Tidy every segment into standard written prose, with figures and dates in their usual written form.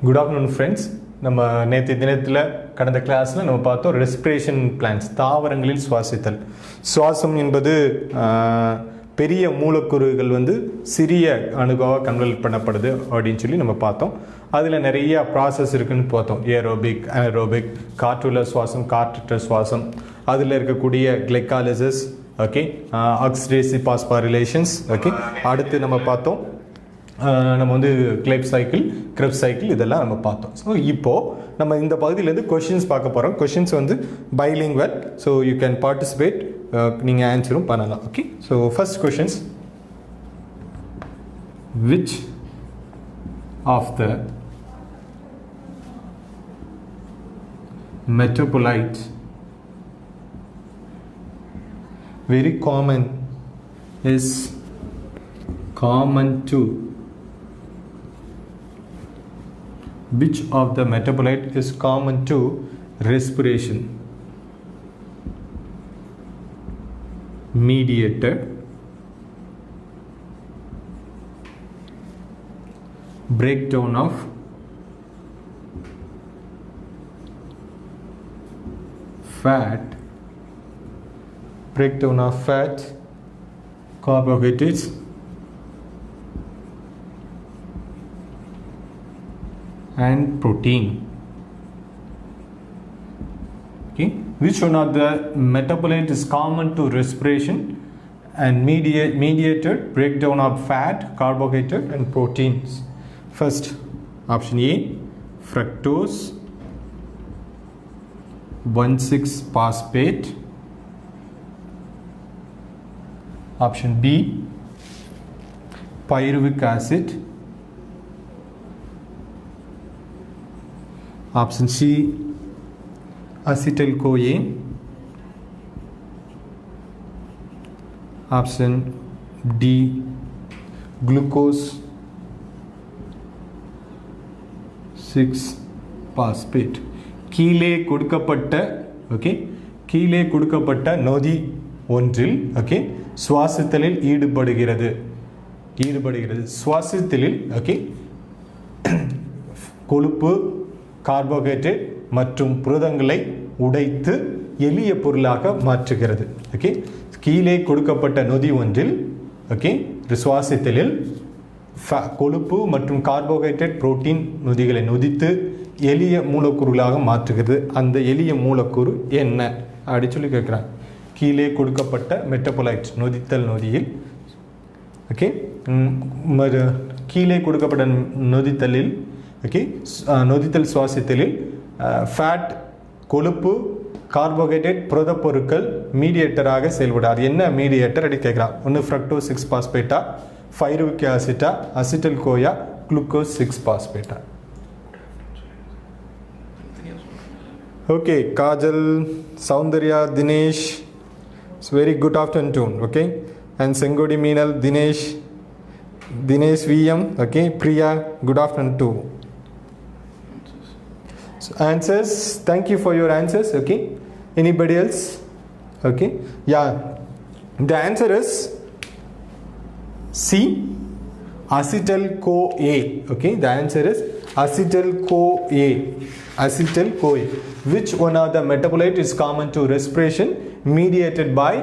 Good afternoon friends. நம்ம நேற்று தினத்தில் கடந்த கிளாஸில் நம்ம பார்த்தோம் ரெஸ்பிரேஷன் பிளான்ஸ், தாவரங்களில் சுவாசித்தல். சுவாசம் என்பது பெரிய மூலக்கூறுகள் சிறிய அணுவாக கன்வெர்ட் பண்ணப்படுது அப்படின்னு சொல்லி நம்ம பார்த்தோம். அதில் நிறைய ப்ராசஸ் இருக்குன்னு பார்த்தோம். ஏரோபிக், அனரோபிக், காற்றுள்ள சுவாசம், காற்றற்ற சுவாசம், அதில் இருக்கக்கூடிய கிளைக்காலிசிஸ், ஓகே, ஆக்சிடேசிவ் பாஸ்பாரிலேஷன்ஸ், ஓகே. அடுத்து நம்ம பார்த்தோம் நம்ம கிளெப்ஸ் சைக்கிள், கிரெப்ஸ் சைக்கிள், இதெல்லாம் நம்ம பார்த்தோம். ஸோ இப்போது நம்ம இந்த பகுதியிலேருந்து கொஷின்ஸ் பார்க்க போகிறோம். Questions bilingual, so you can participate, நீங்கள் ஆன்சரும் பண்ணலாம். Okay, so first questions, which of the metabolite very common to which of the metabolite is common to respiration mediated breakdown of fat, carbohydrates, and protein. Okay, which one of the metabolite is common to respiration and mediated breakdown of fat, carbohydrate, and proteins? First, option A, fructose 1,6-phosphate. Option B, pyruvic acid. Option C, acetyl-CoA. Option D, glucose 6-phosphate. கீழே கொடுக்கப்பட்ட நொதி ஒன்றில் சுவாசித்தலில் ஈடுபடுகிறது. சுவாசித்தலில் கொழுப்பு, carbohydrate மற்றும் புரதங்களை உடைத்து எளிய பொருளாக மாற்றுகிறது. ஓகே, கீழே கொடுக்கப்பட்ட நொதி ஒன்றில் சுவாசித்தலில் கொழுப்பு மற்றும் கார்போஹைட்ரேட், புரோட்டீன் நொதிகளை நொதித்து எளிய மூலக்கூறுகளாக மாற்றுகிறது. அந்த எளிய மூலக்கூறு என்ன அப்படின்னு சொல்லி கேட்குறாங்க. கீழே கொடுக்கப்பட்ட மெட்டபோலைட் நொதித்தல் நொதியில், கீழே கொடுக்கப்பட்ட நொதித்தலில், நொதித்தல் சுவாசித்தலில் ஃபேட், கொழுப்பு, கார்போஹைட்ரேட், புரத பொருட்கள் மீடியேட்டராக செயல்படாது. என்ன மீடியேட்டர் அப்படி கேட்குறான். ஒன்று ஃப்ரக்டோஸ் 6-பாஸ்பேட்டா, பைருவிக் ஆசிட்டா, அசிட்டல்-கோயா, குளுக்கோஸ் 6-பாஸ்பேட்டா. Okay, Kajal, Soundarya, Dinesh, very good afternoon. Okay, and Sengodi Meenal, Dinesh VM, okay, Priya, good afternoon too. So answers, thank you for your answers. Okay, anybody else? Okay, yeah, the answer is C, acetyl-CoA. Okay, the answer is acetyl-CoA. Which one of the metabolite is common to respiration mediated by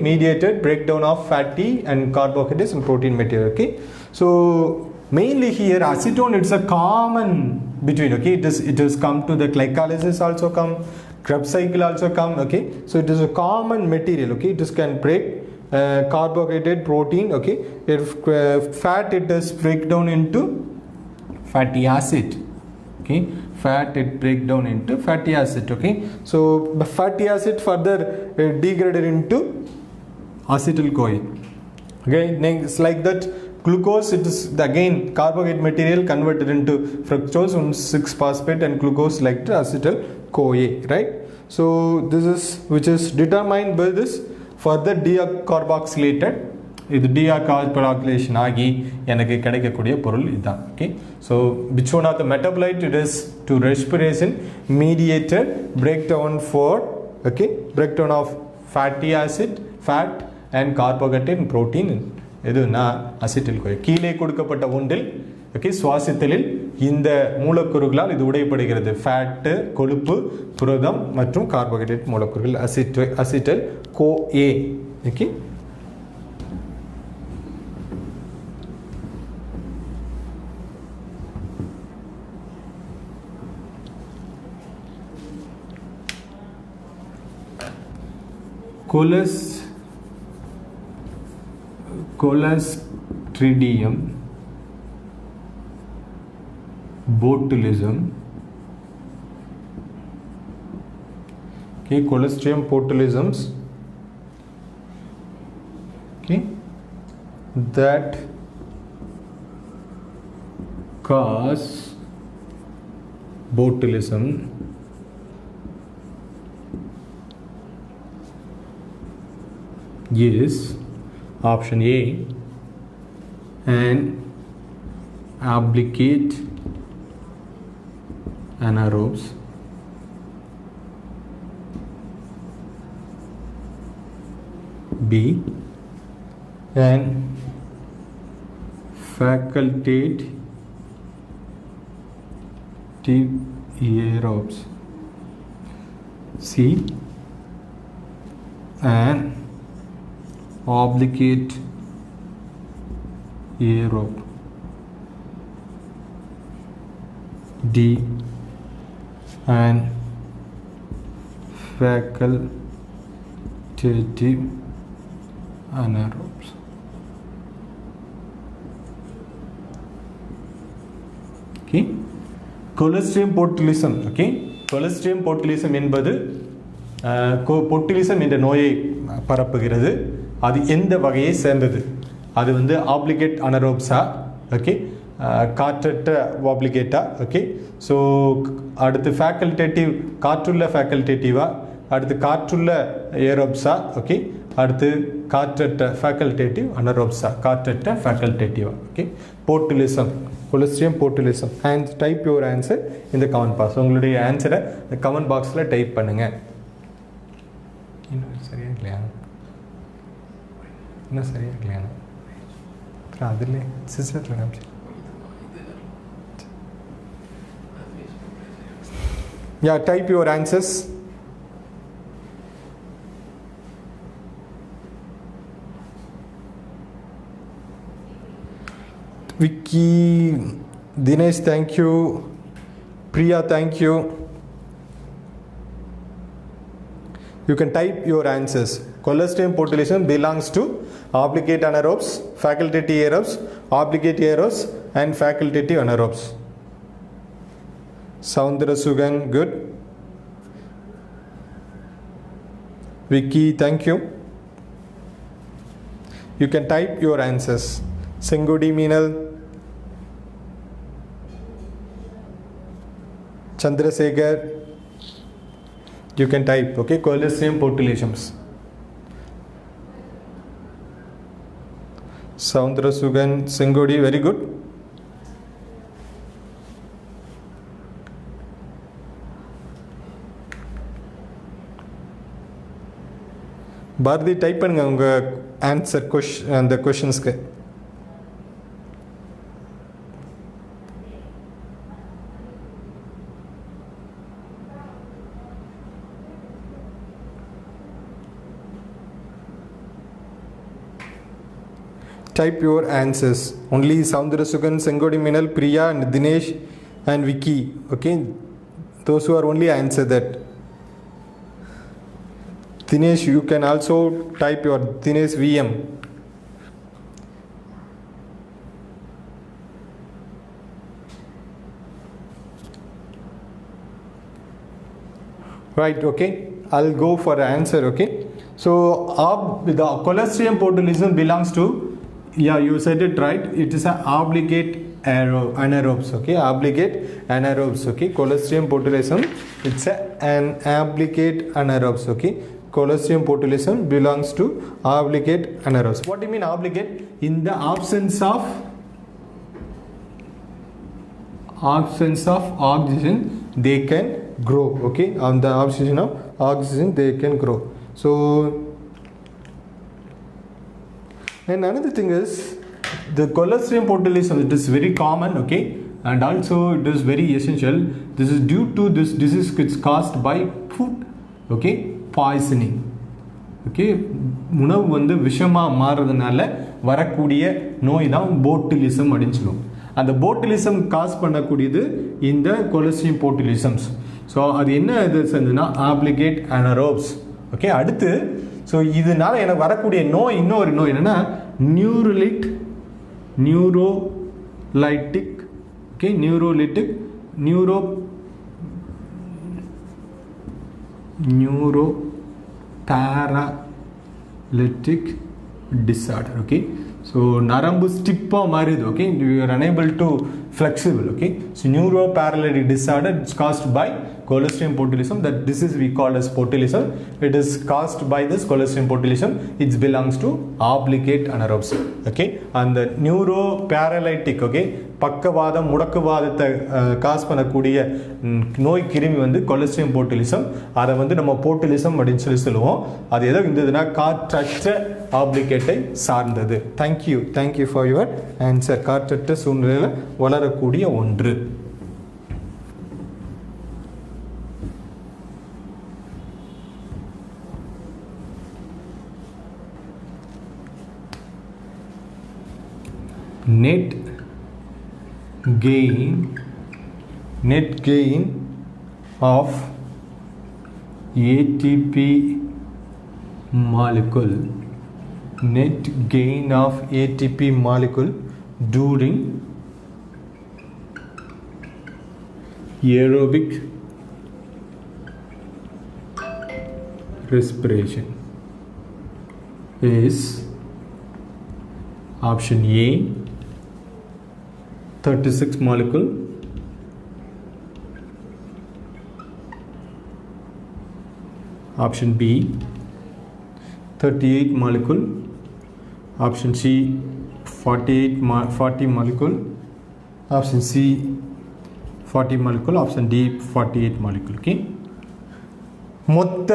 mediated breakdown of fatty and carbohydrates and protein material. Okay, so mainly here acetone, it's a common between. Okay, it is come to the glycolysis also come, Krebs cycle also come. Okay, so it is a common material. Okay, it can break carbohydrate, protein. Okay, if fat, it does break down into fatty acid. Okay, fat, it break down into fatty acid. Okay, so the fatty acid further degraded into acetyl-CoA. Okay, next like that, glucose, it is again carbohydrate material converted into fructose 6-phosphate and glucose like the acetyl-CoA, right? So this is which is determined by this further decarboxylated. இது டீகார்போக்சிலேஷன் ஆகி எனக்கு கிடைக்கக்கூடிய பொருள் இதுதான். Okay, so which one of the metabolite it is to respiration mediated breakdown of fatty acid, fat and carbohydrate and protein. எதுனா அசிட்டில்-CoA. கீழே கொடுக்கப்பட்ட ஒன்றில் சுவாசித்தலில் இந்த மூலக்கூறுகளால் இது உடையப்படுகிறது. ஃபேட்டு, கொழுப்பு, புரதம் மற்றும் கார்போஹைட்ரேட் மூலக்கூறுகள் acetyl CoA. Okay, Clostridium botulism. Okay, Clostridium botulisms. Okay, that cause botulism is option A, an obligate anaerobes, B, an facultative aerobes, C, an obligate aerobe, D, and facultative anaerobes. Okay, Clostridium botulism. Okay, Clostridium botulism என்பது பொட்டுலிசம் என்ற நோயை பரப்புகிறது. அது எந்த வகையை சேர்ந்தது? அது வந்து ஆப்ளிகேட் அனரோப்ஸா, ஓகே, காற்றற்ற ஆப்ளிகேட்டா, ஓகே. ஸோ அடுத்து ஃபேக்கல்டேட்டிவ், காற்றுள்ள ஃபேக்கல்டேட்டிவா, அடுத்து காற்றுள்ள ஏரோப்ஸா, ஓகே, அடுத்து காற்றற்ற ஃபேக்கல்டேட்டிவ் அனரோப்ஸா, காற்றற்ற ஃபேக்கல்டேட்டிவா, okay. Botulism, clostridium botulism. And type your answer இந்த கமெண்ட் பாக்ஸ். உங்களுடைய ஆன்சரை கமெண்ட் பாக்ஸில் டைப் பண்ணுங்கள். இன்னும் சரியா இல்லையா? இன்னும் சரியா இல்லையா? அதில் சிஸ்டத்தில் காமிச்சு. Yeah, type your answers. Vicky, Dinesh, thank you. Priya, thank you. You can type your answers. Clostridium botulism belongs to obligate anaerobes, facultative aerobes, obligate aerobes, and facultative anaerobes. Soundra Sugan, good. Vicky, thank you. You can type your answers. Sengudi Meenal, Chandrasekhar, you can type, okay. Clostridium botulisms. Soundra Sugan, Sengudi, very good. Bharathi type பண்ணுங்க உங்க answer அந்த क्वेश्चंसக்கு. Type your answers. Only Soundarasugan, Sengodi Minal, Priya and Dinesh and Vicky, okay. Those who are only answer that. Dinesh, you can also type your Dinesh VM. Right, okay. I'll go for the answer, okay. So, the Clostridium botulism belongs to, yeah, you said it right. It is an obligate anaerobes, okay. Obligate anaerobes, okay. Clostridium botulism, it's an obligate anaerobes, okay. Clostridium botulism belongs to obligate anaerobes. What do you mean obligate? In the absence of oxygen, they can grow, okay. On the absence of oxygen, they can grow. So, and another thing is the Clostridium botulism. It is very common, okay. and also it is very essential. This is due to this disease is caused by food, okay, poisoning. Okay, உணவு வந்து விஷமாக மாறுறதுனால வரக்கூடிய நோய் தான் போட்டுலிசம் அப்படின்னு சொல்லுவோம். அந்த போட்டுலிசம் cos பண்ணக்கூடியது இந்த கொலஸ்ட்ரியம் போட்டுலிசம்ஸ். ஸோ அது என்ன இது செஞ்சுன்னா ஆப்ளிகேட் அனரோப்ஸ். ஓகே, அடுத்து ஸோ இதனால எனக்கு வரக்கூடிய நோய் இன்னொரு நோய் என்னென்னா நியூரோலைட்டிக் ஓகே, நியூரோபேராலிட்டிக் disorder. Okay, so நரம்பு ஸ்டிப்பா மாறுது. Okay, you are unable to flexible. Okay, so neuroparalytic disorder is caused by Clostridium botulism. That disease we call as botulism. It is caused by this Clostridium botulism. It belongs to obligate anaerobes. Okay, and the neuroparalytic, okay, பக்கவாதம் முடக்குவாதத்தை cos பண்ணக்கூடிய நோய் கிருமி வந்து கொலஸ்ட்ரியம் போட்டுலிசம். அதை வந்து நம்ம போட்டுலிசம் அப்படின்னு சொல்லுவோம். அது எதோ இருந்ததுன்னா காற்றற்ற ஆப்ளிகேட்டை சார்ந்தது. Thank you for your answer. காற்றற்ற சூழ்நிலையில் வளரக்கூடிய ஒன்று. net gain of ATP molecule, net gain of ATP molecule during aerobic respiration is option A 36 molecule, option B 38 molecule, option C 40 molecule, option C 40 molecule, option D 48 molecule. Okay, மொத்த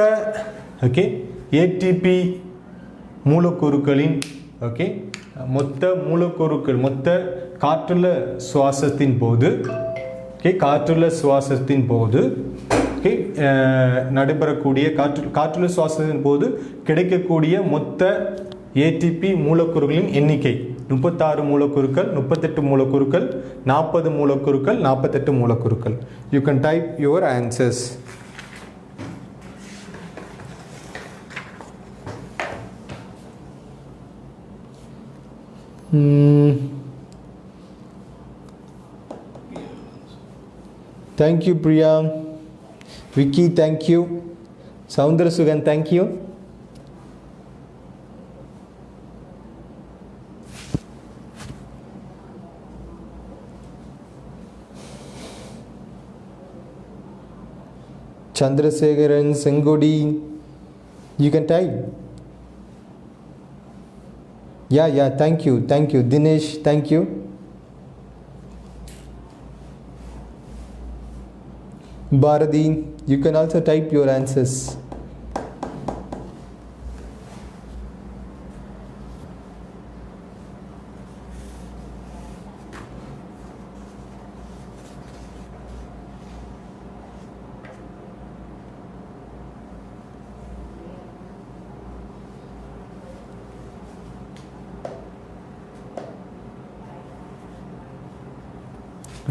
okay ATP மூலக்கூறுகளின் okay மொத்த மூலக்கூறுகள் மொத்த காற்றுள்ள சுவாசத்தின் போது okay நடைபெறக்கூடிய காற்றுள்ள சுவாசத்தின் போது கிடைக்கக்கூடிய மொத்த ATP மூலக்கூறுகளின் எண்ணிக்கை 36 மூலக்கூறுகள், 38 மூலக்கூறுகள், 40 மூலக்கூறுகள், 48 மூலக்கூறுகள். You can type your answers. Thank you, Priya. Vicky, thank you. Soundarasugan, thank you. Chandrasekharan, Sengodi, you can type. Yeah, thank you. Dinesh, thank you. Bharati, you can also type your answers.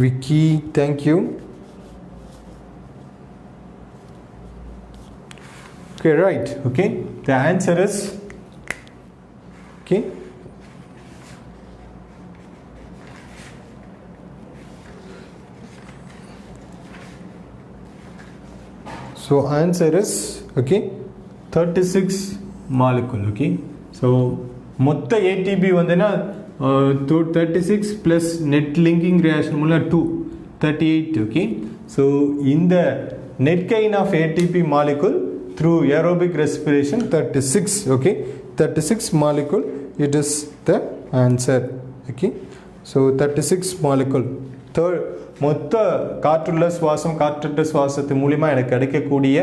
Vicky, thank you. Okay, right. Okay, the answer is okay. So answer is okay 36 molecule. Okay, so மொத்த ATP வந்துனா 36 plus net linking reaction மூல 38. Okay, so in the net gain of ATP molecule through aerobic respiration 36. Okay, 36 molecule, it is the answer. Okay, so 36 molecule. மொத்த காற்றுள்ள சுவாசம் காற்றற்ற சுவாசத்தின் மூலமா எனக்கு கிடைக்கக்கூடிய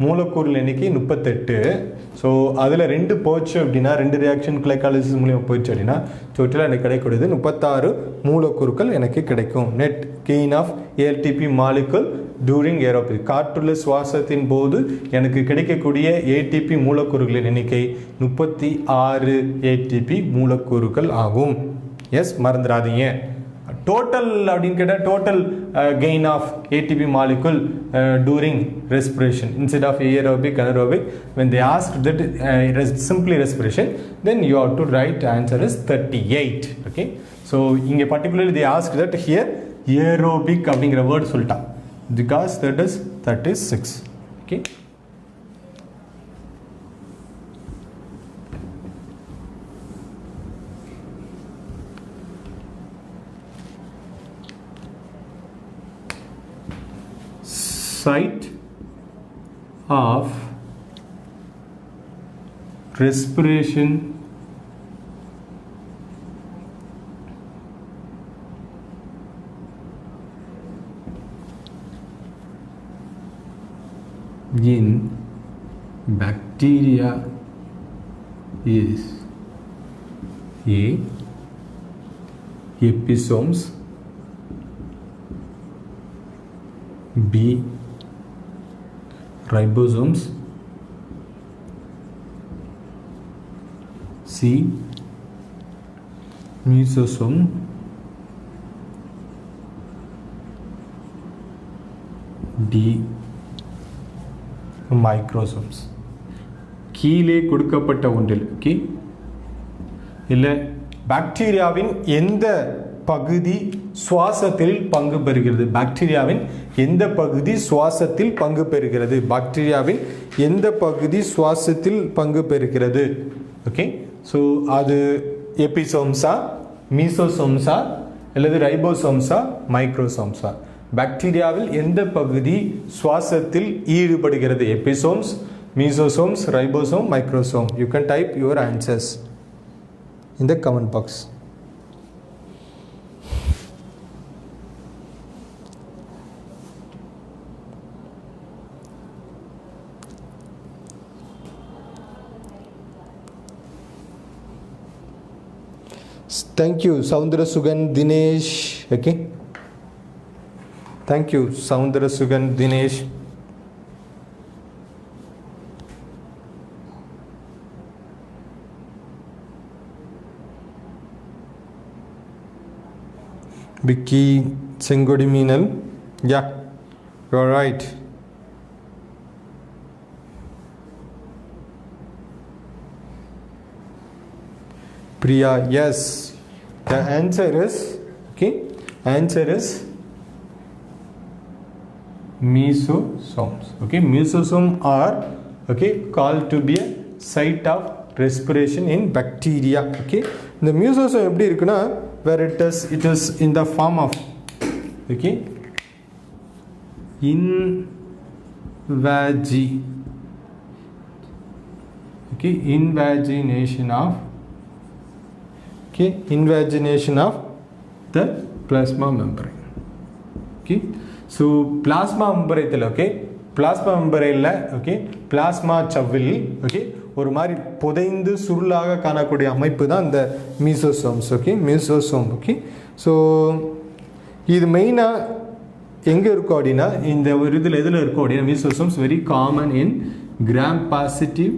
மூலக்கூறுகள் எண்ணிக்கை 38. So அதில் 2 போச்சு அப்படின்னா 2 ரியாக்ஷன் கிளைகாலிசிஸ் மூலியமாக போயிடுச்சு அப்படின்னா டோட்டலாக எனக்கு கிடைக்கக்கூடியது 36 மூலக்கூறுகள் எனக்கு கிடைக்கும். Net gain of ATP molecule during aerobic, காற்றுள்ள சுவாசத்தின் போது எனக்கு கிடைக்கக்கூடிய ஏடிபி மூலக்கூறுகளின் எண்ணிக்கை 36 ஏடிபி மூலக்கூறுகள் ஆகும். எஸ், மறந்துடாதீங்க. டோட்டல் அப்படின்னு கேட்டால் total gain of ATP molecule during respiration instead of aerobic anaerobic. When they ask that simply respiration, then you have to write answer is 38. Okay, so இங்கே particularly they asked that here aerobic அப்படிங்கிற word சொல்லிட்டான் because that is 36. Okay, site of respiration in bacteria is A. Episomes, B. ribosomes, C. mesosome, D. microsomes. கீழே கொடுக்கப்பட்ட ஒன்றில் இல்லை பாக்டீரியாவின் எந்த பகுதி சுவாசத்தில் பங்கு பெறுகிறது? பாக்டீரியாவின் எந்த பகுதி சுவாசத்தில் பங்கு பெறுகிறது? பாக்டீரியாவின் எந்த பகுதி சுவாசத்தில் பங்கு பெறுகிறது? ஓகே, ஸோ அது எபிசோம்ஸா, மீசோசோம்ஸா, அல்லது ரைபோசோம்ஸா, மைக்ரோசோம்ஸா? பாக்டீரியாவில் எந்த பகுதி சுவாசத்தில் ஈடுபடுகிறது? Episomes, mesosomes, ribosome, microsome. You can type your answers in the comment box. Thank you, Soundra Sugan Dinesh. Okay. Thank you, Soundra Sugan Dinesh. Vicky Sengodi Meenal. Yeah, you're right. Priya, yes, the answer is mesosomes. Okay, mesosome are called to be a site of respiration in bacteria. Okay, the mesosome எப்படி இருக்குன்னா where it is in the form of invagination of the plasma membrane. Okay, so plasma membrane plasma membrane plasma சவ்வில் ஒரு மாதிரி புதைந்து சுருளாக காணக்கூடிய அமைப்பு தான் இந்த மீசோசோம்ஸ். மீசோசோம். So இது மெயினாக எங்கே இருக்கும் அப்படின்னா இந்த ஒரு இதில் எதில் இருக்கும் அப்படின்னா mesosomes very common in gram positive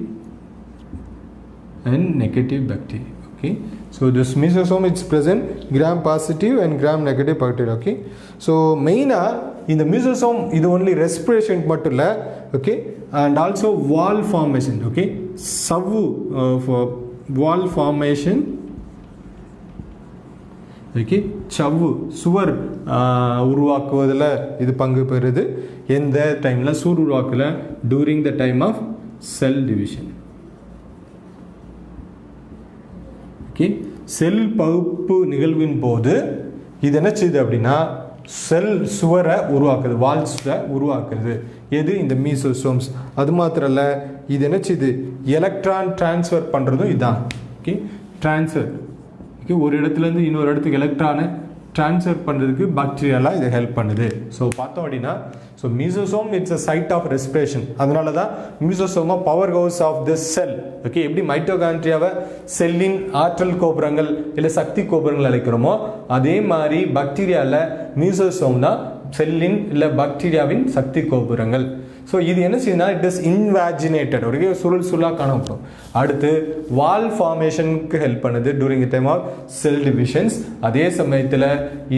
and negative bacteria. Okay, so this mesosome is present gram positive and gram negative bacteria. Okay, so main in the mesosome இது only respiration மட்டும் இல்லை. Okay, and also wall formation. Okay, சவ்வு wall formation. Okay, சவ்வு சுவர் உருவாக்குவதில் இது பங்கு பெறுது. எந்த டைமில் சுவர் உருவாக்கல? during the time of cell division. செல் பகுப்பு நிகழ்வின் போது இது என்ன செய்யுது அப்படின்னா செல் சுவரை உருவாக்குது, வால்ஸை உருவாக்குறது. எது? இந்த மீசோசோம்ஸ். அது மாத்திரம் இல்லை, இது என்ன செய்யுது? எலக்ட்ரான் டிரான்ஸ்ஃபர் பண்ணுறதும் இதுதான். ட்ரான்ஸ்ஃபர். ஒரு இடத்துலேருந்து இன்னொரு இடத்துக்கு எலக்ட்ரானை ட்ரான்ஸ்ஃபர் பண்ணுறதுக்கு பாக்டீரியாலாம் இது ஹெல்ப் பண்ணுது. ஸோ பார்த்தோம் அப்படின்னா so mesosome it's a site of respiration. அதனால தான் மீசோசோமா power house of the cell. Okay, எப்படி மைட்டோகாண்ட்ரியாவை செல்லின் ஆற்றல் கோபுரங்கள் இல்லை சக்தி கோபுரங்கள் அழைக்கிறோமோ அதே மாதிரி பாக்டீரியாவில் மீசோசோம் தான் செல்லின் இல்லை பாக்டீரியாவின் சக்தி கோபுரங்கள். ஸோ இது என்ன செய்யுதுன்னா இட் இஸ் இன்வாஜினேட்டட், ஒரு சுருளாக காணப்படும். அடுத்து வால் ஃபார்மேஷனுக்கு ஹெல்ப் பண்ணுது during the time of cell divisions. அதே சமயத்தில்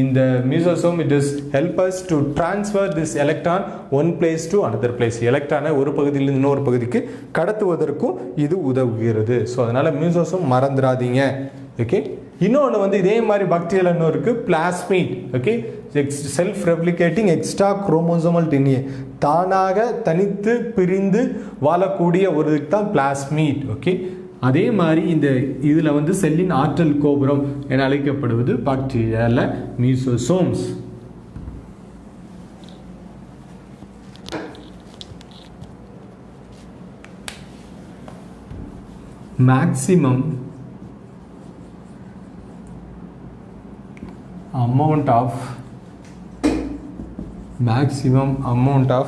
இந்த mesosome it is help us to transfer this electron one place to another place. எலக்ட்ரானை ஒரு பகுதியிலிருந்து இன்னொரு பகுதிக்கு கடத்துவதற்கும் இது உதவுகிறது. ஸோ அதனால் மீசோசோம் மறந்துடாதீங்க. ஓகே, இன்னொன்று வந்து இதே மாதிரி பாக்டீரியா இன்னும் இருக்குது plasmid. Okay, self replicating extra chromosomal DNA, தானாக தனித்து பிரிந்து வாழக்கூடிய ஒரு இதுக்கு தான் பிளாஸ்மிட். ஓகே, அதே மாதிரி இந்த இதில் வந்து செல்லின் ஆற்றல் கோபுரம் என அழைக்கப்படுவது பாக்டீரியாவில் mesosomes. Maximum amount of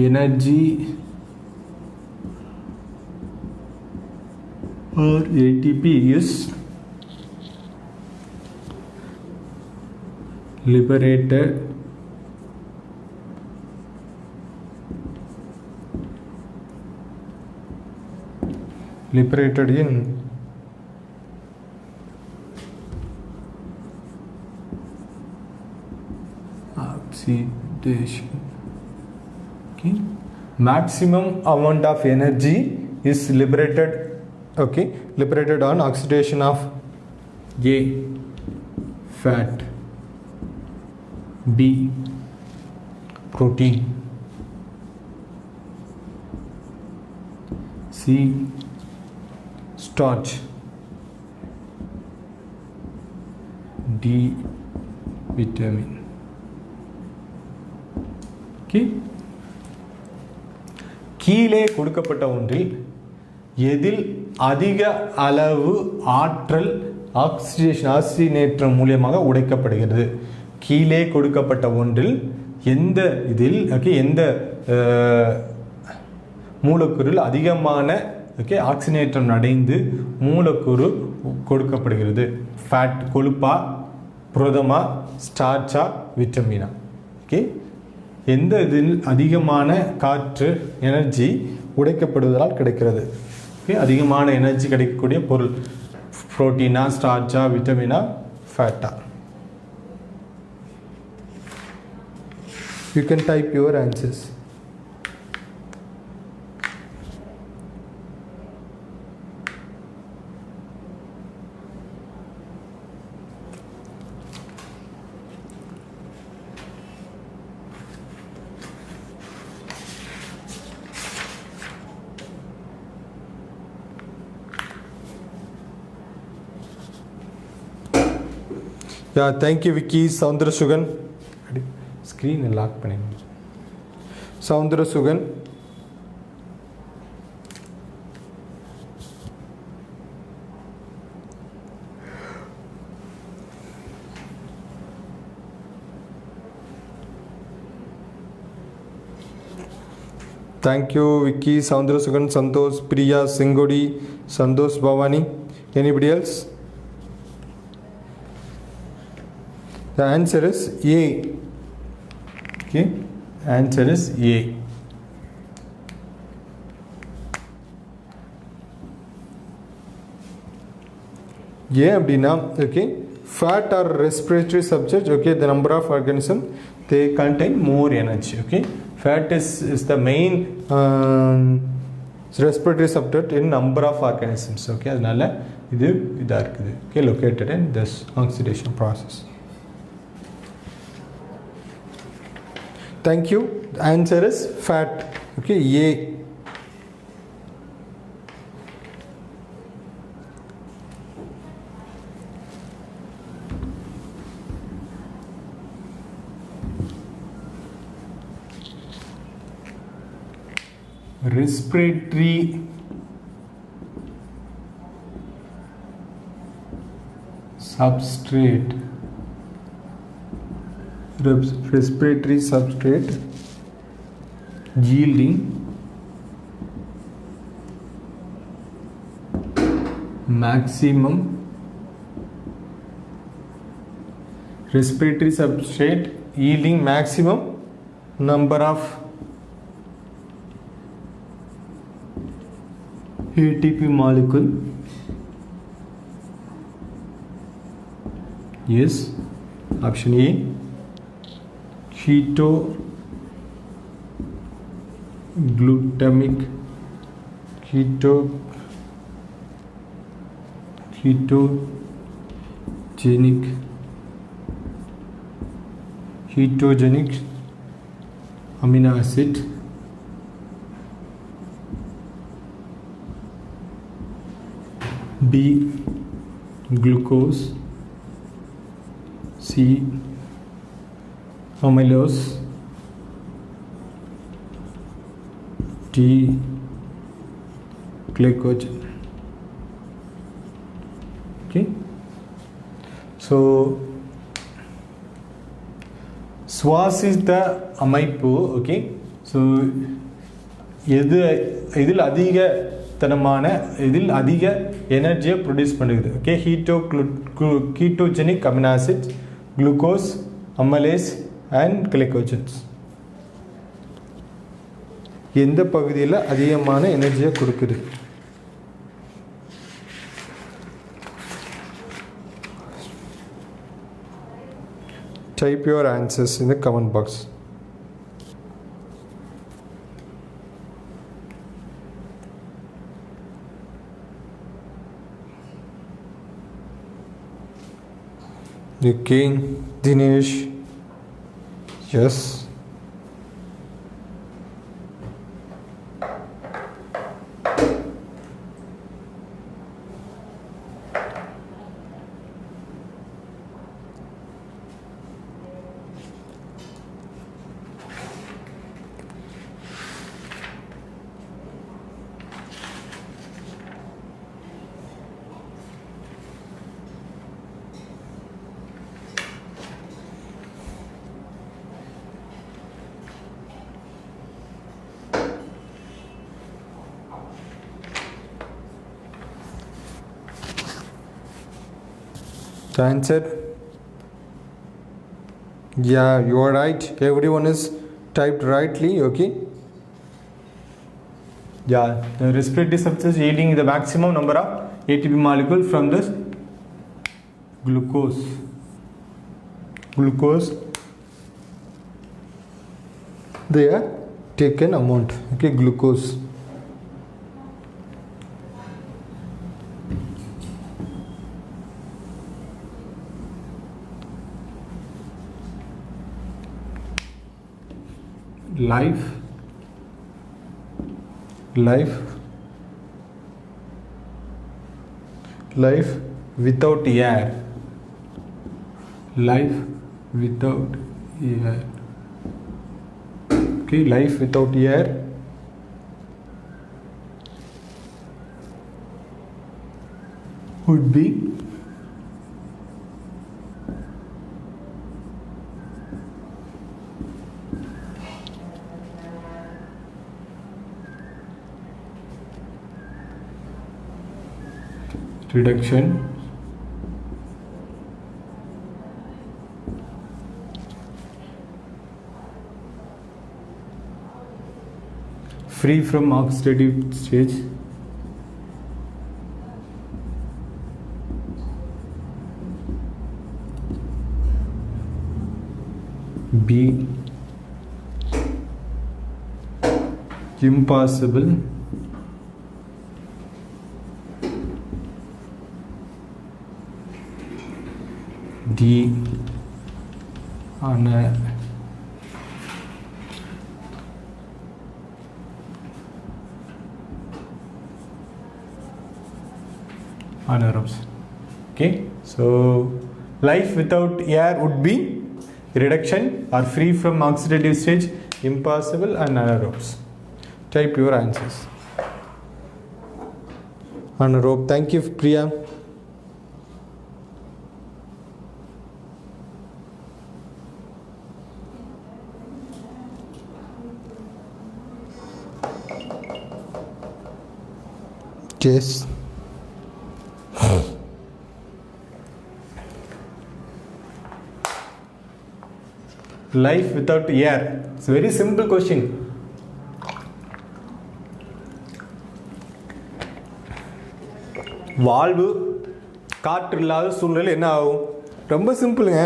energy or ATP is liberated in oxidation. Okay, maximum amount of energy is liberated. Okay, liberated on oxidation of A, fat, B, protein, C, starch, D, vitamin. கீழே கொடுக்கப்பட்ட ஒன்றில் எதில் அதிக அளவு ஆற்றல் ஆக்சிஜனேற்றம் மூலமாக உடைக்கப்படுகிறது? கீழே கொடுக்கப்பட்ட ஒன்றில் எந்த இதில் எந்த மூலக்கூறில் அதிகமான ஆக்சிஜனேற்றம் அடைந்து மூலக்கூறு கொடுக்கப்படுகிறது? ஃபேட் கொழுப்பா, புரதமா, ஸ்டார்ச்சா, விட்டமினா? ஓகே, எந்த இதில் அதிகமான காற்று எனர்ஜி உடைக்கப்படுவதால் கிடைக்கிறது? ஓகே, அதிகமான எனர்ஜி கிடைக்கக்கூடிய பொருள் புரோட்டீனா, ஸ்டார்ச்சா, விட்டமினா, ஃபேட்டா? You can type your answers. Yeah, thank you Vicky. Soundarasugan. Screen lock பண்ணேன். Soundarasugan. Thank you Vicky, Soundarasugan, Santosh, Priya, Singodi, Santosh, Bhavani. Anybody else? The answer is A. Okay, answer is A. A அப்படினா okay, fat or respiratory subject. Okay, the number of organism they contain more energy. Okay, fat is the main respiratory subject in number of organisms. Okay, அதனால இது இதா இருக்குது. Okay, located in this oxidation process. Thank you. The answer is fat. Okay, A. Respiratory substrate, respiratory substrate yielding maximum respiratory substrate yielding maximum number of ATP molecule is option A ketogenic amino acid B glucose C amylose D glycogen. Okay, so SWAS is the அமைப்பு. Okay, so இதில் அதிக எனர்ஜியை produce பண்ணுது. Okay, ketogenic amino acid, glucose, amylase and glycogens. எந்த பகுதியில் அதிகமான எனர்ஜியை கொடுக்குது? Type your answers in the comment box. Okay, Dinesh. Yes. The answer, yeah, you are right. Everyone is typed rightly. Okay, yeah, the respiratory substance yielding the maximum number of ATP molecule from this glucose. They are taken amount. Okay, glucose. Life without air. Life without air. Okay, life without air would be reduction free from oxidative stage B impossible D anaerobes. Okay, so life without air would be reduction or free from oxidative stage, impossible and anaerobes. Type your answers. Anaerobe. Thank you, Priya. Yes. Life without air. It's a very simple question. வாழ்வு காற்று இல்லாத சூழ்நிலை என்ன ஆகும்? ரொம்ப சிம்பிளுங்க.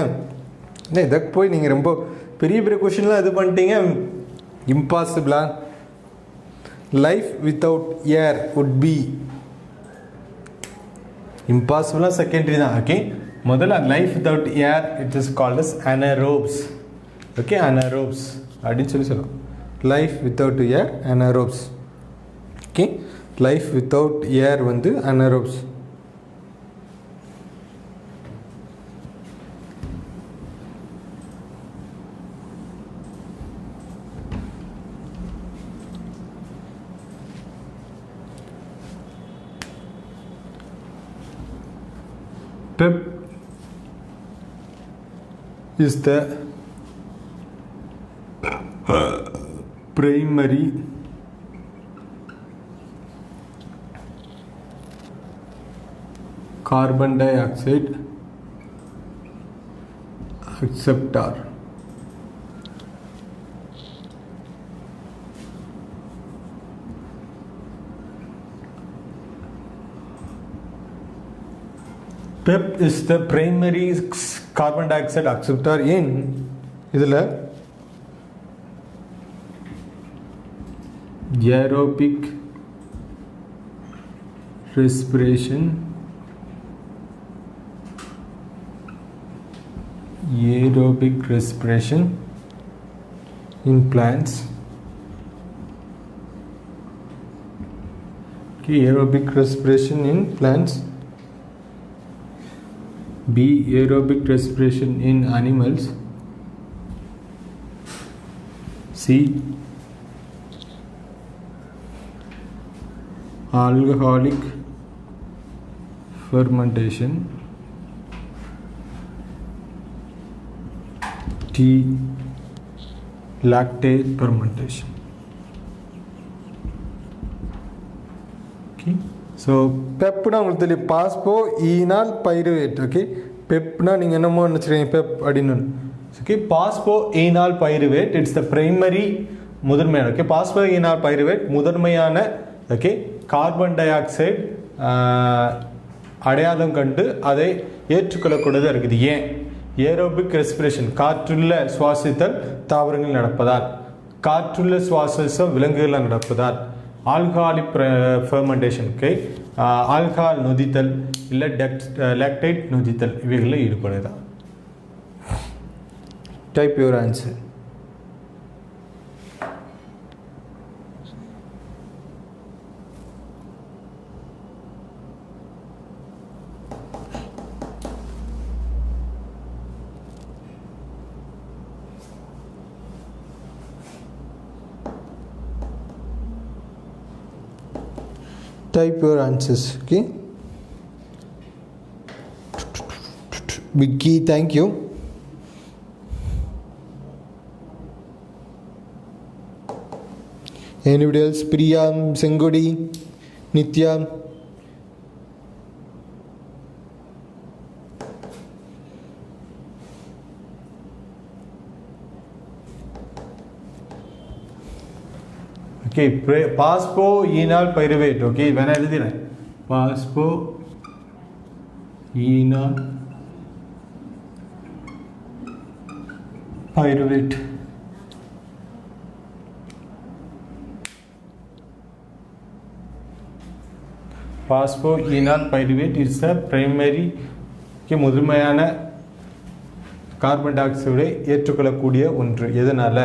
என்ன இதுக்கு போய் நீங்கள் ரொம்ப பெரிய பெரிய கொஷின்லாம் இது பண்ணிட்டீங்க. இம்பாசிபிளா? Life without air would be இம்பாசிபிளா செகண்டரி தான். ஓகே, முதல்ல life without air it is called as anaerobes. Okay, anaerobes அப்படின்னு சொல்லலாம். Life without air anaerobes. Okay, life without air வந்து anaerobes. PEP is the primary carbon dioxide acceptor. PEP is the primary carbon dioxide acceptor in இதில் aerobic respiration, in plants. Okay, aerobic respiration in plants. B, aerobic respiration in animals. C, alcoholic fermentation. T, lactate fermentation. Okay, so பெப்னா உங்களுக்கு தெரியும், பாஸ்போ ஈனால் pyruvate. Okay, பெப்னா நீங்கள் என்னமோ நினச்சிருக்கீங்க Pep அப்படின்னு. Okay, phospho ஈனால் pyruvate it's the primary முதன்மையான. Okay, பாஸ்போ ஈனால் pyruvate முதன்மையான okay carbon di oxide அடையாளம் கண்டு அதை ஏற்றுக்கொள்ளக்கூடியதாக இருக்குது. ஏன்? ஏரோபிக் ரெஸ்பிரேஷன் காற்றுள்ள சுவாசித்தல் தாவரங்கள் நடப்பதால், காற்றுள்ள சுவாசம் விலங்குகள் நடப்பதால், ஆல்கஹாலிக் ஃபெர்மெண்டேஷன் ஓகே ஆல்கஹால் நொதித்தல் இல்லை லாக்டேட் நொதித்தல் இவைகளில் ஈடுபடுதான். Type your answer. Type your answers. Okay, Vicky, thank you. Anybody else? Priya, Sengodi, Nitya. Okay, phosphoenolpyruvate. Okay, வேணா எழுதினேன். Phosphoenolpyruvate. Phosphoenolpyruvate is the primary முதன்மையான carbon டை ஆக்சைடை ஏற்றுக்கொள்ளக்கூடிய ஒன்று. எதனால்?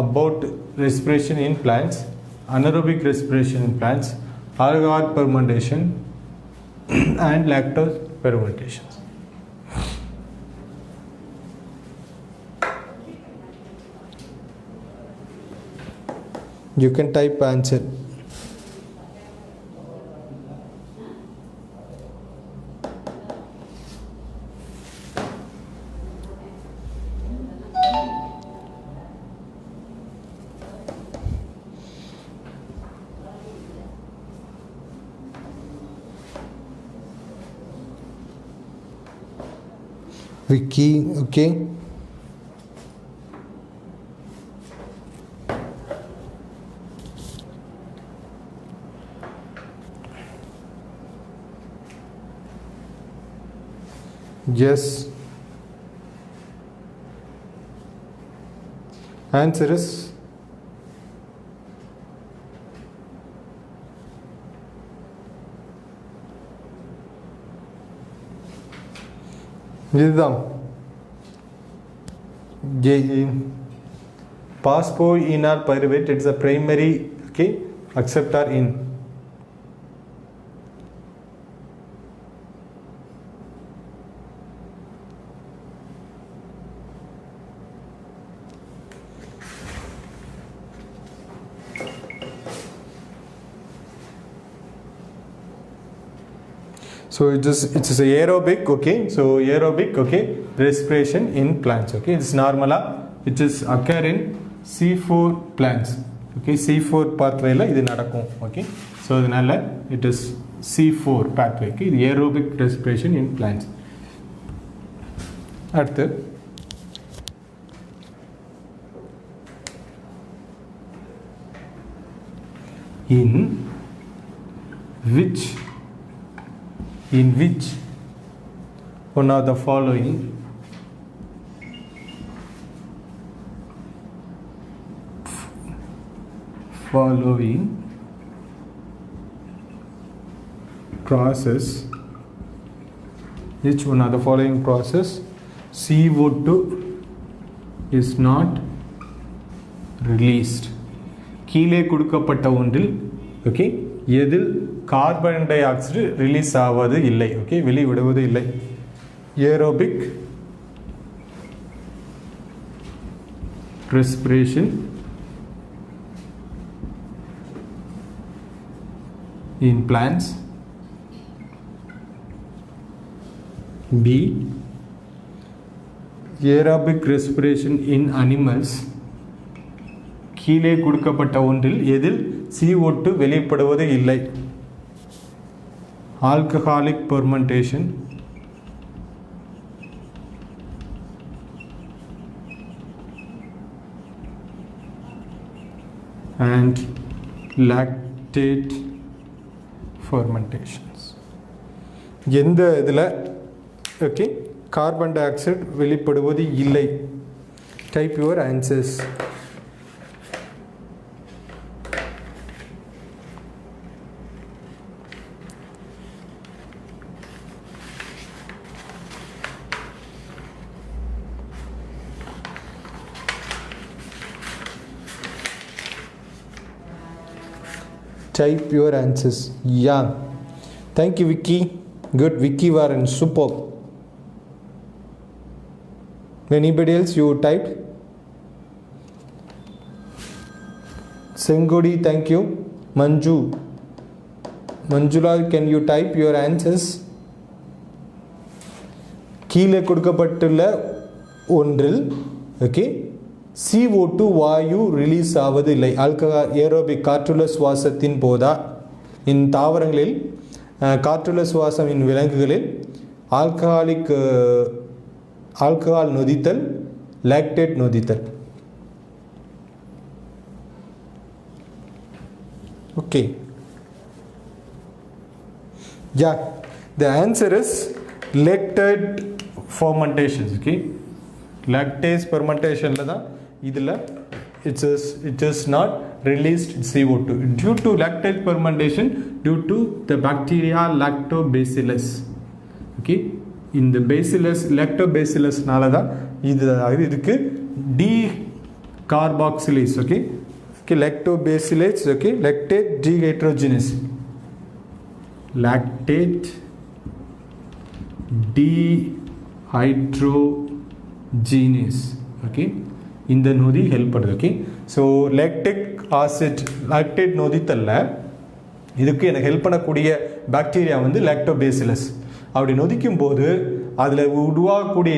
about respiration in plants, anaerobic respiration in plants, alcohol fermentation and lactose fermentation. You can type answer. Vicky, okay. Yes. Answer is இதுதான். Passport in or pyruvate, it's a primary, okay, acceptor in. So it's aerobic, okay. So aerobic, okay, respiration in plants, okay. It's normala it is occur in C4 plants, okay. C4 pathway la idu nadakum, okay. So adanal it is C4 pathway, okay. This aerobic respiration in plants. அடுத்து in which one of the following process, which one of the following process CO2 is not released? கீழே கொடுக்கப்பட்ட ஒன்றில், okay, எதில் carbon di oxide release ஆவது இல்லை, okay, வெளிவிடுவது இல்லை. Aerobic respiration in plants. B, aerobic respiration in animals. கீழே கொடுக்கப்பட்ட ஒன்றில் எதில் CO2 வெளிப்படுவது இல்லை? Alcoholic fermentation and lactate fermentations. எந்த இதில், ஓகே, கார்பன் டை ஆக்சைடு வெளிப்படுவது இல்லை? Type your answers. Type your answers. Yeah. Thank you, Vicky. Good. Vicky Warren. Super. Anybody else you typed? Sengodi, thank you. Manju. Manjula, can you type your answers? கீழே கொடுக்கப்பட்டுள்ள ஒன்றில், okay, CO2 வாயு release ஆவது இல்லை. Aerobic காற்றுள்ள சுவாசத்தின் போதா இன் தாவரங்களில், காற்றுள்ள சுவாசம் இன் விலங்குகளில் ஆல்கஹால் நொதித்தல், லாக்டேட் நொதித்தல். Okay, yeah, the answer is lactate fermentation, okay. lactase fermentation la da idla it is not released CO2 due to lactate fermentation, due to the bacteria lactobacillus, okay. In the bacillus, lactobacillus nala da idukku decarboxylase, okay, okay, lactobacillus, okay, lactate dehydrogenase, lactate dehydrogenase, okay, இந்த நொதி help பண்ணுது, okay. So lactic acid, lactate நொதித்தல்ல இதுக்கு எனக்கு help பண்ணக்கூடிய bacteria வந்து lactobacillus. அப்படி நொதிக்கும் போது அதில் உருவாகக்கூடிய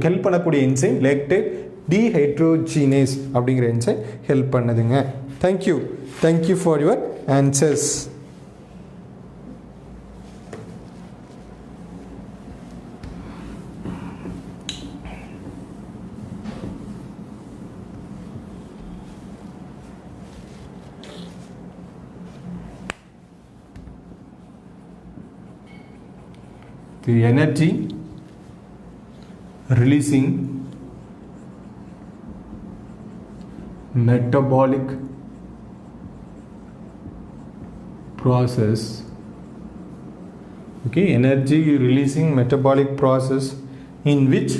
ஹெல்ப் பண்ணக்கூடிய என்சைம் லாக்டேட் டீஹைட்ரோஜீனேஸ் அப்படிங்கிற என்சைம் ஹெல்ப் பண்ணுதுங்க. Thank you, thank you for your answers. okay, energy releasing metabolic process, okay, energy releasing metabolic process in which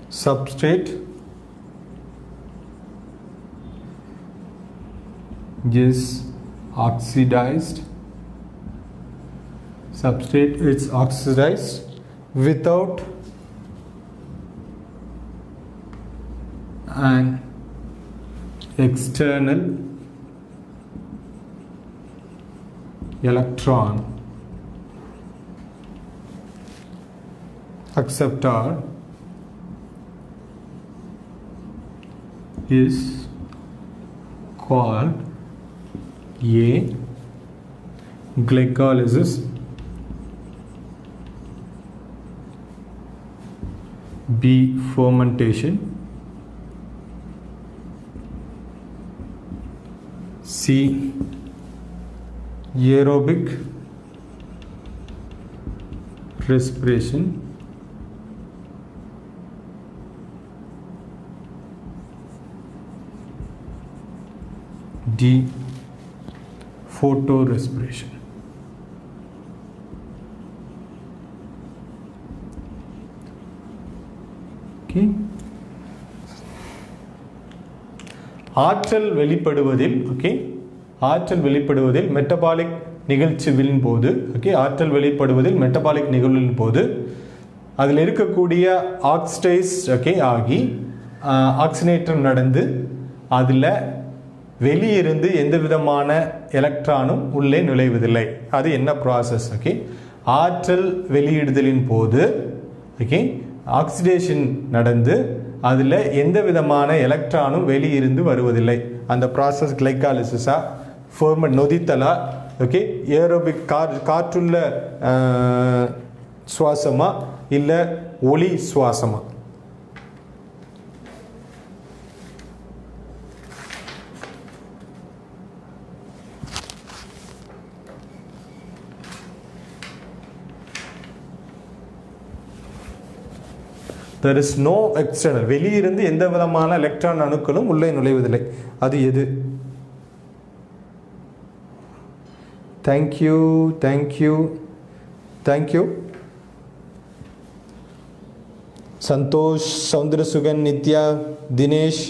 substrate is oxidized, substrate is oxidized without an external electron acceptor is called A. Glycolysis, B. Fermentation, C. Aerobic respiration, D. Photorespiration. Okay. ஆற்றல் வெளிப்படுவதில், okay, ஆற்றல் வெளிப்படுவதில் metabolic நிகழ்ச்சிகளின் போது, okay, ஆற்றல் வெளிப்படுவதில் metabolic நிகழ்வின் போது அதில் இருக்கக்கூடிய oxidise, okay, ஆகி ஆக்சினேற்றம் நடந்து அதில் வெளியிருந்து எந்த விதமான எலக்ட்ரானும் உள்ளே நுழைவதில்லை. அது என்ன ப்ராசஸ்? ஓகே, ஆற்றல் வெளியிடுதலின் போது, ஓகே, ஆக்சிடேஷன் நடந்து அதில் எந்த விதமான எலக்ட்ரானும் வெளியிருந்து வருவதில்லை. அந்த ப்ராசஸ் கிளைகாலிசிஸா, ஃபோர்மெண்ட் நொதித்தலா, ஓகே, ஏரோபிக் காற்றுள்ள சுவாசமா இல்லை ஒளி சுவாசமா? There is no external, வெளியிருந்து எந்த விதமான எலக்ட்ரான் அணுக்களும் உள்ளே நுழைவதில்லை. அது எது? Thank you, thank you, thank you. Santhosh, சௌந்தரசுகன், Nithya, Dinesh,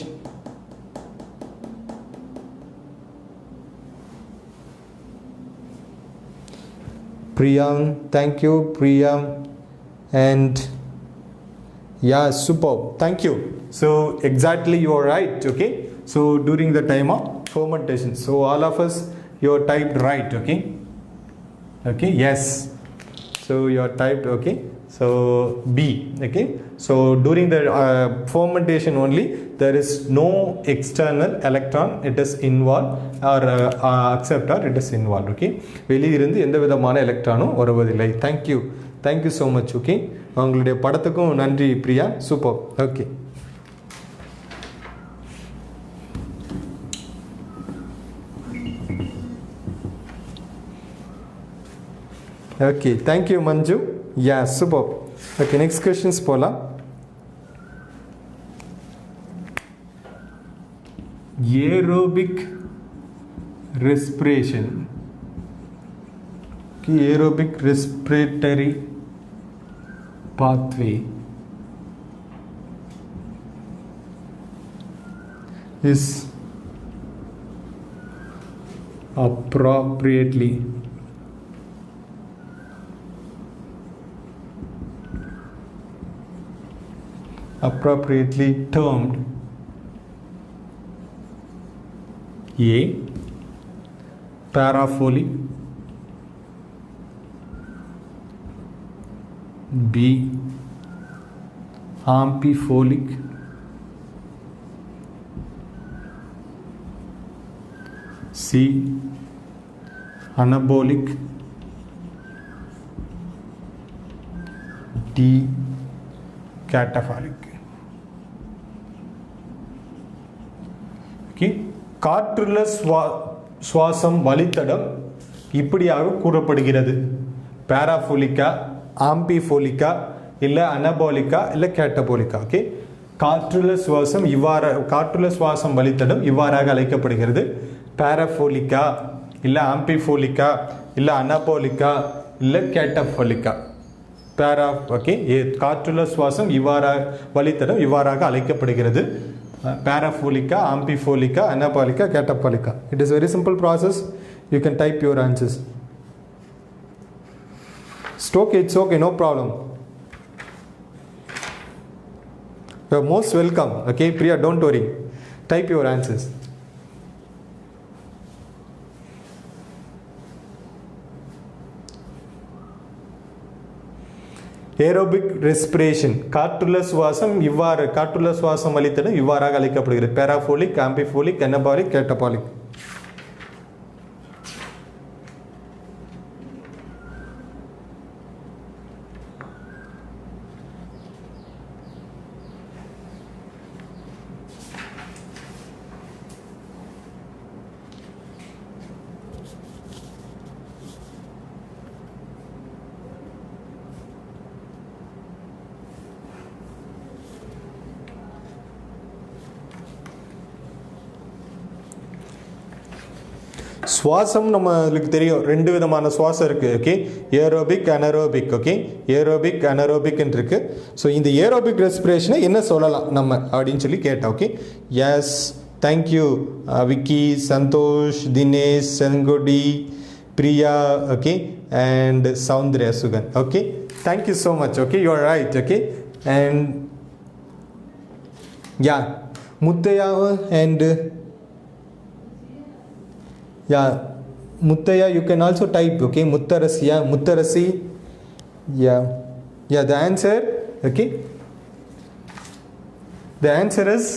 Priyam, thank you, Priyam, and yeah, superb, thank you. So exactly, you are right, okay. So during the time of fermentation, so all of us, you are typed right, okay, okay, yes, so you are typed, okay, so B, okay. So during the fermentation only, there is no external electron, it is involved, or acceptor, it is involved, okay. வெளியிருந்து எந்த விதமான எலக்ட்ரானும் வருவதில்லை. Thank you, thank you so much, okay. உங்களுடைய படத்துக்கும் நன்றி Priya, super, okay. Okay, thank you Manju, yeah, super. Okay, next questions போகலாம். Aerobic respiration, aerobic respiratory pathway is appropriately termed A. Parafolic, B. Amphipholic, C. Anabolic, D. Catapholic. Okay, காற்றுள்ள சுவாசம் வழித்தடம் இப்படியாக கூறப்படுகிறது. பாராஃபோலிக்கா, ஆம்பிஃபோலிக்கா, இல்லை அனபாலிக்கா, இல்லை கேட்டபோலிக்கா. ஓகே, காற்றுள்ள சுவாசம் வழித்தடம் இவ்வாறாக அழைக்கப்படுகிறது. பாராஃபோலிக்கா, இல்லை ஆம்பிஃபோலிக்கா, இல்லை அனபாலிக்கா, இல்லை கேட்டபோலிக்கா. ஓகே, காற்றுள்ள சுவாசம் வழித்தடம் இவ்வாறாக அழைக்கப்படுகிறது. Parapholica, amphipholica, anabolica, catapholica. It is very simple process. You can type your answers. It's okay, no problem. You are most welcome. Okay, Priya, don't worry. Type your answers. Aerobic respiration, காற்றுள்ள சுவாசம் வழித்தடம் இவ்வாறாக அழைக்கப்படுகிறது. Parabolic, amphibolic, anabolic, catabolic. சுவாசம் நம்மளுக்கு தெரியும், ரெண்டு விதமான சுவாசம் இருக்குது. Okay, aerobic, anaerobic. Okay, aerobic, anaerobic இருக்கு. ஸோ இந்த ஏரோபிக் ரெஸ்பிரேஷனை என்ன சொல்லலாம் நம்ம அப்படின்னு சொல்லி கேட்டோம். Okay, yes, thank you Vicky, Santhosh, Dinesh, Sengodi, Priya, okay, and Soundarya Sugan. Okay, thank you so much. Okay, you are right. Okay, and yeah Muthaiya and yeah, Muttaya, you can also type. Okay, Muttarasi. Yeah, the answer. Okay, the answer is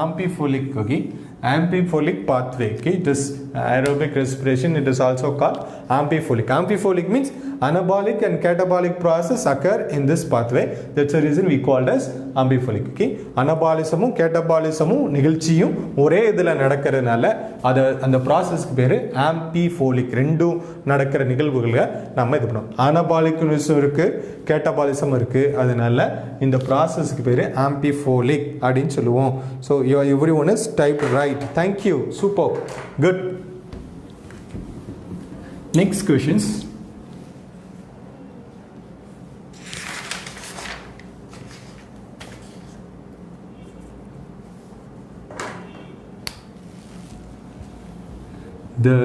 amphipholic. Okay, amphipholic pathway. Okay, it is aerobic respiration. It is also called amphipholic. Amphipholic means anabolic and catabolic process occur in this pathway. That's the reason we called as amphipholic. Okay, anabolismum catabolismum நிகழ்ச்சியும் ஒரே இதில் நடக்கிறதுனால அந்த ப்ராசஸ்க்கு பேர் ஆம்பிஃபோலிக். ரெண்டும் நடக்கிற நிகழ்வுகளை நம்ம இது பண்ணோம். அனபாலிக்னும் இருக்குது, கேட்டபாலிசம் இருக்குது. அதனால இந்த ப்ராசஸ்க்கு பேர் ஆம்பிஃபோலிக் அப்படின்னு சொல்லுவோம். So every one is type right. Thank you, super, good. Next questions. The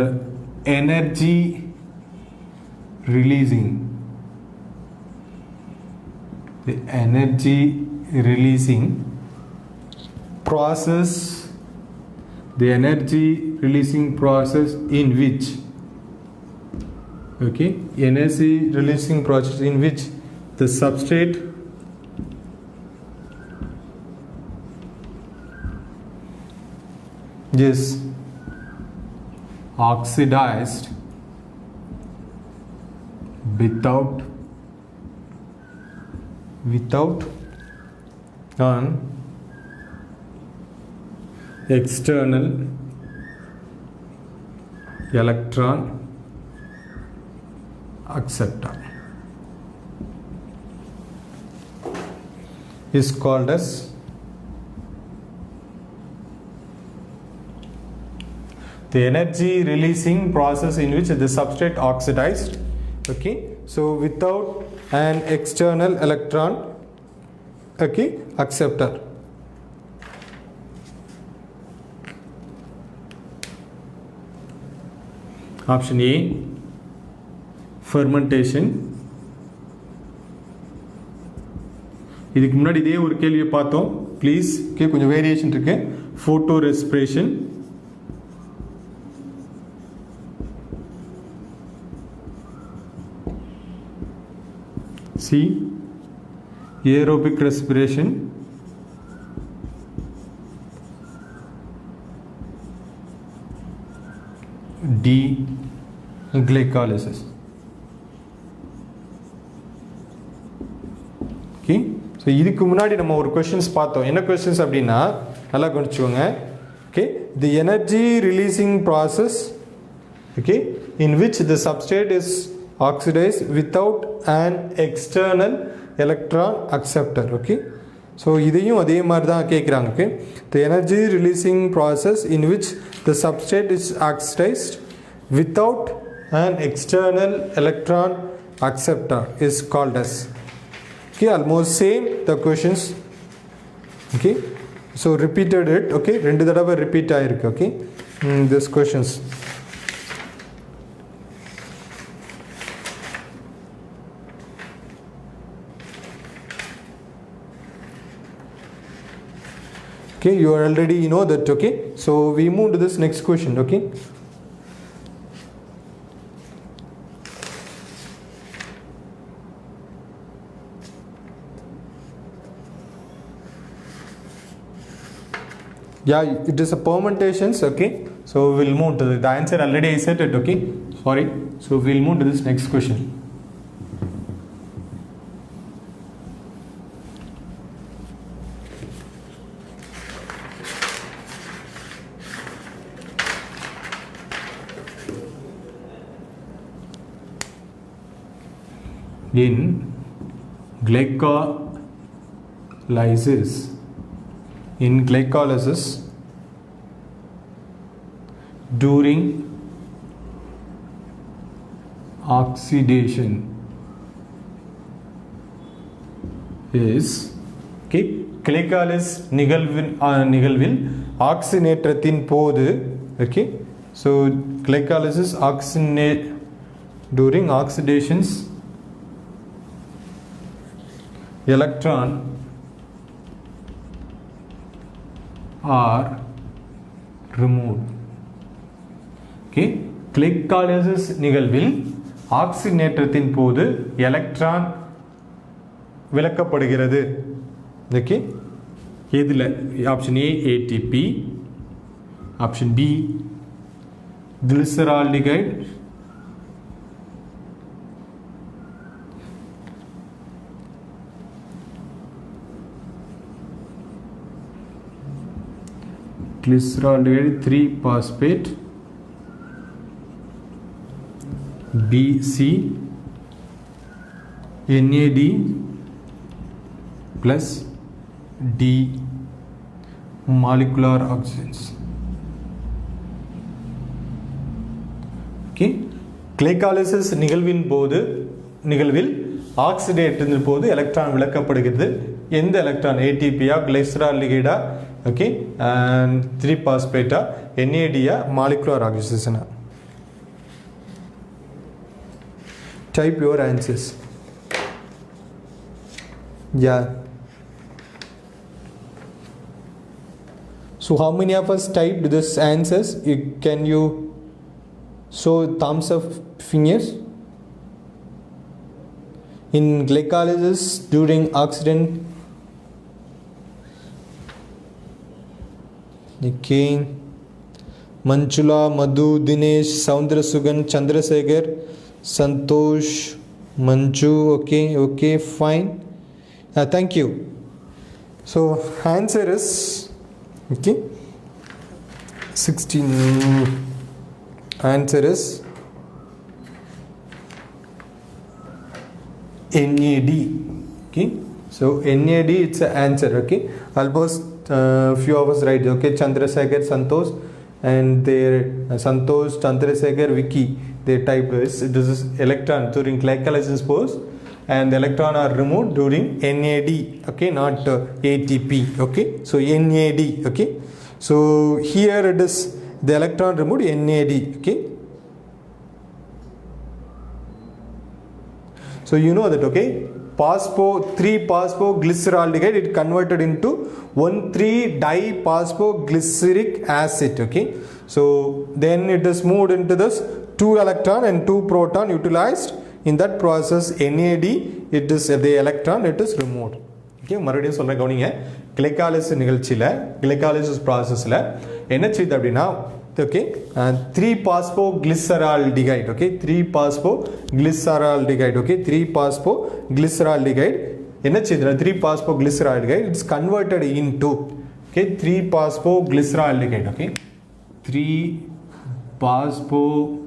energy releasing process, the energy releasing process in which, okay, energy releasing process in which the substrate is oxidized without an external electron acceptor is called as the energy releasing process in which the substrate oxidized. Okay, so without an external electron, okay, acceptor. Option A, fermentation. இதுக்கு முன்னாடி இதே ஒரு கேள்வியை பார்த்தோம். Please, கொஞ்சம் variation இருக்கு. Photo respiration, C, aerobic respiration, D, glycolysis. Okay, so இதுக்கு முன்னாடி நம்ம ஒரு questions பார்த்தோம். என்ன questions அப்படின்னா நல்லா கவனிச்சுக்கோங்க. Okay, the energy releasing process okay, in which the substrate is oxidized without an external electron acceptor. Okay, so இதையும் அதே மாதிரி தான் கேட்குறாங்க. Okay, the energy releasing process in which the substrate is oxidized without an external electron acceptor is called as. Okay, almost same the questions. Okay, so repeated it. Okay, ரெண்டு தடவை repeat ஆயிருக்கு. Okay, this questions. Okay, you already know that. Okay, so we move to this next question. Okay, yeah, it is a permutations. Okay, so we'll move to the answer already I said it. Okay, sorry, so we'll move to this next question. In glycolysis during oxidation is, okay, glycolysis நிகழ்வில் ஆக்சினேற்றத்தின் போது, okay, so glycolysis during oxidations electron are removed. Okay, glycolysis நிகழ்வில் ஆக்சினேற்றத்தின் போது electron விலக்கப்படுகிறது. Okay, எதுல? Option A ATP, option B glyceraldehyde, glyceraldehyde 3-phosphate, BC NAD plus D molecular oxygens. Okay, glycolysis நிகழ்வில் ஆக்சிடேட்டின் போது electron விலக்கப்படுகிறது. எந்த electron? ஏடிபியா, கிளைசரால்டிகைடா, okay, and 3-phosphate, NAD, molecular oxygen. Type your answers. Yeah. So how many of us typed this answers? Can you show thumbs up fingers? In glycolysis during oxidant. Okay, Manchula, Madhu, Dinesh, Saundrasugan, Chandrasekhar, Santosh, Manju. Okay, fine. Thank you. So answer is, okay, 16. Answer is NAD. Okay, so NAD, it's an answer. Okay, almost few of us right. Okay, Chandrasekhar, Santosh, and their Santosh, Chandrasekhar, Vicky, they type this is electron during glycolysis pose, and the electron are removed during NAD. Okay, not ATP. Okay, so NAD. Okay, so here it is the electron removed, NAD. Okay, so you know that. Okay, 3-phosphoglyceraldehyde, it converted into 1,3-diphosphoglyceric acid. Okay, so then it is moved into this 2 electron and 2 proton utilized. In that process, NAD, it is the electron, it is removed. Okay, மறுபடியும் சொல்றேன் கவனிங்க. glycolysis processல என்ன செய்யுது அப்படின்னா, okay, 3-phosphoglyceraldehyde. Okay, 3-phosphoglyceraldehyde. Okay, 3-phosphoglyceraldehyde என்ன செய்யுதுனா, 3-phosphoglyceraldehyde, it's converted into, okay, 3-phosphoglyceraldehyde. Okay, 3-phosphoglyceraldehyde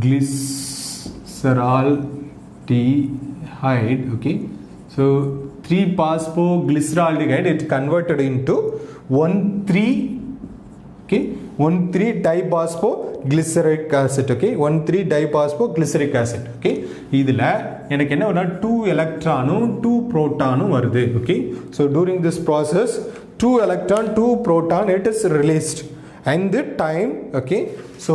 glyceraldehyde. Okay, so 3-phosphoglyceraldehyde, it converted into 1,3, okay, 1,3-diphosphoglyceric acid. Okay, 1,3-diphosphoglyceric acid. Okay, இதில் எனக்கு என்ன வரும்னா 2 electronum 2 protonum வருது. Okay, so during this process 2 electron 2 proton it is released, and the time, okay, so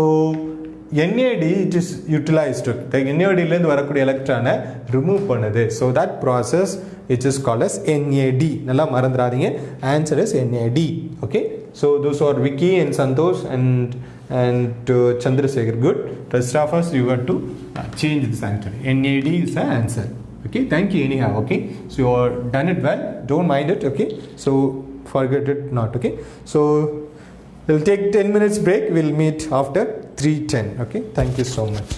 NAD it is utilized. The NAD இருந்து வரக்கூடிய எலக்ட்ரானை remove பண்ணுது. So that process it is called as NAD. நல்லா மறந்துடாதீங்க, answer is NAD. Okay, so those are Vicky and Santosh and Chandrasekhar. Good. Rest of us you got to change this answer. NAD is the answer. Okay, thank you anyhow. Okay, so you are done it well, don't mind it. Okay, so forget it not. Okay, so we'll take 10 minutes break. We'll meet after 3:10. Okay, thank you so much.